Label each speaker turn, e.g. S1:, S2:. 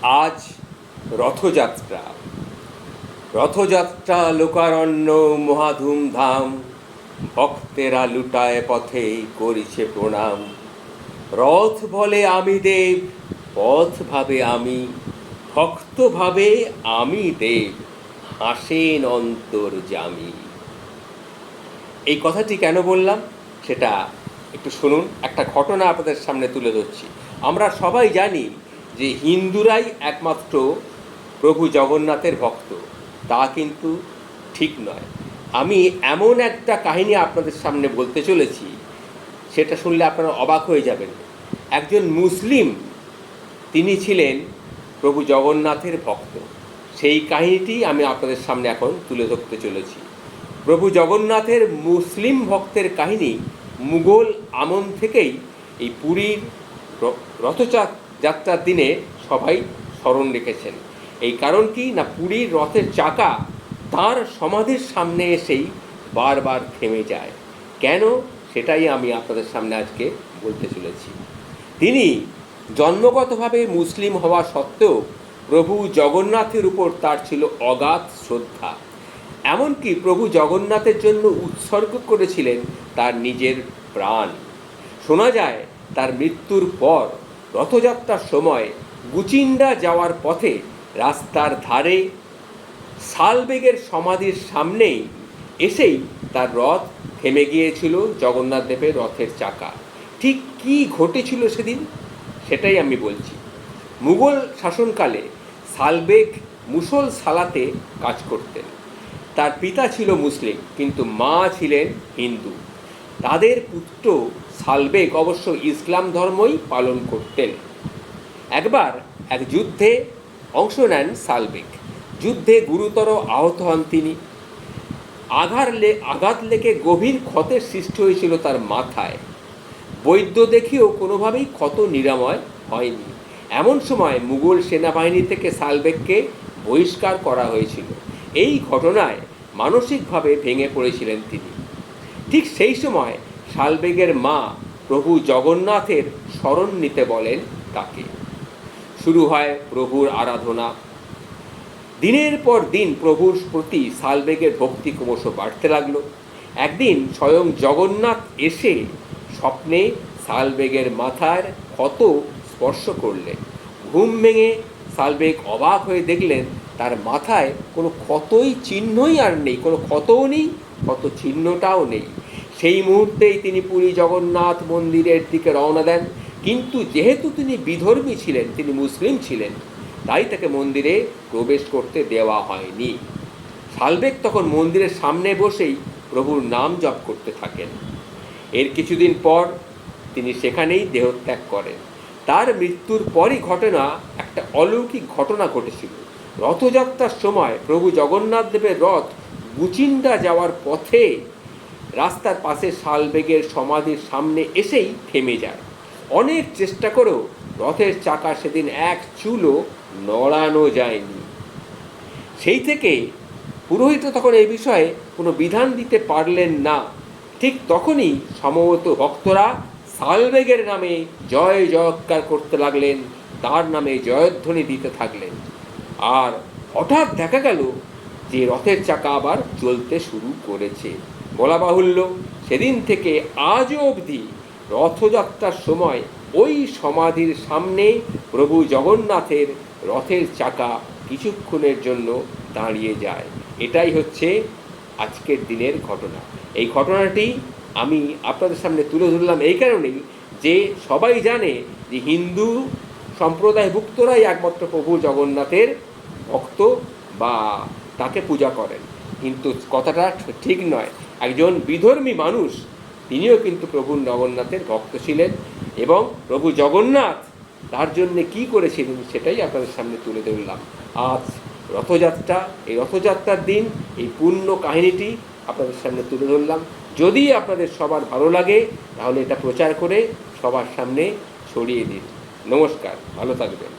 S1: আজ রথযাত্রা। রথযাত্রা লোকারণ্য মহাধুমধাম, ভক্তেরা লুটায় পথে করিছে প্রণাম। রথ বলে আমি দেব, পথ ভাবে আমি, ভক্ত ভাবে আমি দেব, হাসেন অন্তর্যামী। এই কথাটি কেন বললাম সেটা একটু শুনুন। একটা ঘটনা আপনাদের সামনে তুলে ধরছি। আমরা সবাই জানি যে হিন্দুরাই একমাত্র প্রভু জগন্নাথের ভক্ত, তা কিন্তু ঠিক নয়। আমি এমন একটা কাহিনী আপনাদের সামনে বলতে চলেছি, সেটা শুনলে আপনারা অবাক হয়ে যাবেন। একজন মুসলিম, তিনি ছিলেন প্রভু জগন্নাথের ভক্ত। সেই কাহিনীটি আমি আপনাদের সামনে এখন তুলে ধরতে চলেছি। প্রভু জগন্নাথের মুসলিম ভক্তের কাহিনী মুঘল আমল থেকেই এই পুরীর রথযাত্রার দিনে সবাই স্মরণ রেখেছেন। এই কারণ কি না, পুরীর রথের চাকা তার সমাধির সামনে এসেই বারবার থেমে যায়। কেন, সেটাই আমি আপনাদের সামনে আজকে বলতে চলেছি। তিনি জন্মগতভাবে মুসলিম হওয়া সত্ত্বেও প্রভু জগন্নাথের উপর তার ছিল অগাধ শ্রদ্ধা। এমনকি প্রভু জগন্নাথের জন্য উৎসর্গ করেছিলেন তার নিজের প্রাণ। শোনা যায় তার মৃত্যুর পর রথযাত্রার সময় গুচিন্ডা যাওয়ার পথে রাস্তার ধারে শালবেগের সমাধির সামনেই এসেই তার রথ থেমে গিয়েছিল জগন্নাথ দেবের রথের চাকা। ঠিক কী ঘটেছিল সেদিন, সেটাই আমি বলছি। মুঘল শাসনকালে শালবেগ মুসল সালাতে কাজ করতেন। তার পিতা ছিল মুসলিম, কিন্তু মা ছিলেন হিন্দু। তাদের পুত্র শালবেগ অবশ্য ইসলাম ধর্মই পালন করতেন। একবার এক যুদ্ধে অংশ নেন শালবেগ। যুদ্ধে গুরুতর আহত হন তিনি। আঘাত লেগে গভীর ক্ষতের সৃষ্টি হয়েছিল তার মাথায়। বৈদ্য দেখিও কোনোভাবেই ক্ষত নিরাময় হয়নি। এমন সময় মুঘল সেনাবাহিনী থেকে শালবেগকে বহিষ্কার করা হয়েছিল। এই ঘটনায় মানসিকভাবে ভেঙে পড়েছিলেন তিনি। ঠিক সেই সময় শালবেগের মা প্রভু জগন্নাথের শরণ নিতে বলেন তাকে। শুরু হয় প্রভুর আরাধনা। দিনের পর দিন প্রভুর প্রতি শালবেগের ভক্তি ক্রমশ বাড়তে লাগলো। একদিন স্বয়ং জগন্নাথ এসে স্বপ্নে শালবেগের মাথার ক্ষত স্পর্শ করলেন। ঘুম ভেঙে শালবেগ অবাক হয়ে দেখলেন তার মাথায় কোনো ক্ষতই চিহ্নই আর নেই, কোনো ক্ষতও নেই, ক্ষত চিহ্নটাও নেই। সেই মুহূর্তেই তিনি পুরী জগন্নাথ মন্দিরের দিকে রওনা দেন। কিন্তু যেহেতু তিনি বিধর্মী ছিলেন, তিনি মুসলিম ছিলেন, তাই তাকে মন্দিরে প্রবেশ করতে দেওয়া হয়নি। শালবেগ তখন মন্দিরের সামনে বসেই প্রভুর নাম জপ করতে থাকেন। এর কিছুদিন পর তিনি সেখানেই দেহত্যাগ করেন। তার মৃত্যুর পরই একটা অলৌকিক ঘটনা ঘটেছিল। রথযাত্রার সময় প্রভু জগন্নাথ দেবের রথ গুচিন্ডা যাওয়ার পথে রাস্তার পাশে শালবেগের সমাধির সামনে এসেই থেমে যায়। অনেক চেষ্টা করেও রথের চাকা সেদিন এক চুলও নড়ানো যায়নি। সেই থেকে পুরোহিত তখন এই বিষয়ে কোনো বিধান দিতে পারলেন না। ঠিক তখনই সমবেত ভক্তরা শালবেগের নামে জয় জয়কার করতে লাগলেন, তার নামে জয়ধ্বনি দিতে থাকলেন। আর হঠাৎ দেখা গেল যে রথের চাকা আবার চলতে শুরু করেছে। বলা বাহুল্য, সেদিন থেকে আজও অবধি রথযাত্রার সময় ওই সমাধির সামনে প্রভু জগন্নাথের রথের চাকা কিছুক্ষণের জন্য দাঁড়িয়ে যায়। এটাই হচ্ছে আজকের দিনের ঘটনা। এই ঘটনাটি আমি আপনাদের সামনে তুলে ধরলাম এই কারণেই যে সবাই জানে যে হিন্দু সম্প্রদায়ভুক্তরাই একমাত্র প্রভু জগন্নাথের ভক্ত বা তাকে পূজা করেন। কিন্তু কথাটা ঠিক নয়। একজন বিধর্মী মানুষ, তিনিও কিন্তু প্রভু জগন্নাথের ভক্ত ছিলেন, এবং প্রভু জগন্নাথ তার জন্যে কী করেছিলেন সেটাই আপনাদের সামনে তুলে ধরলাম। আজ রথযাত্রা, এই রথযাত্রার দিন এই পূর্ণ কাহিনীটি আপনাদের সামনে তুলে ধরলাম। যদি আপনাদের সবার ভালো লাগে তাহলে এটা প্রচার করে সবার সামনে ছড়িয়ে দিন। নমস্কার, ভালো থাকবেন।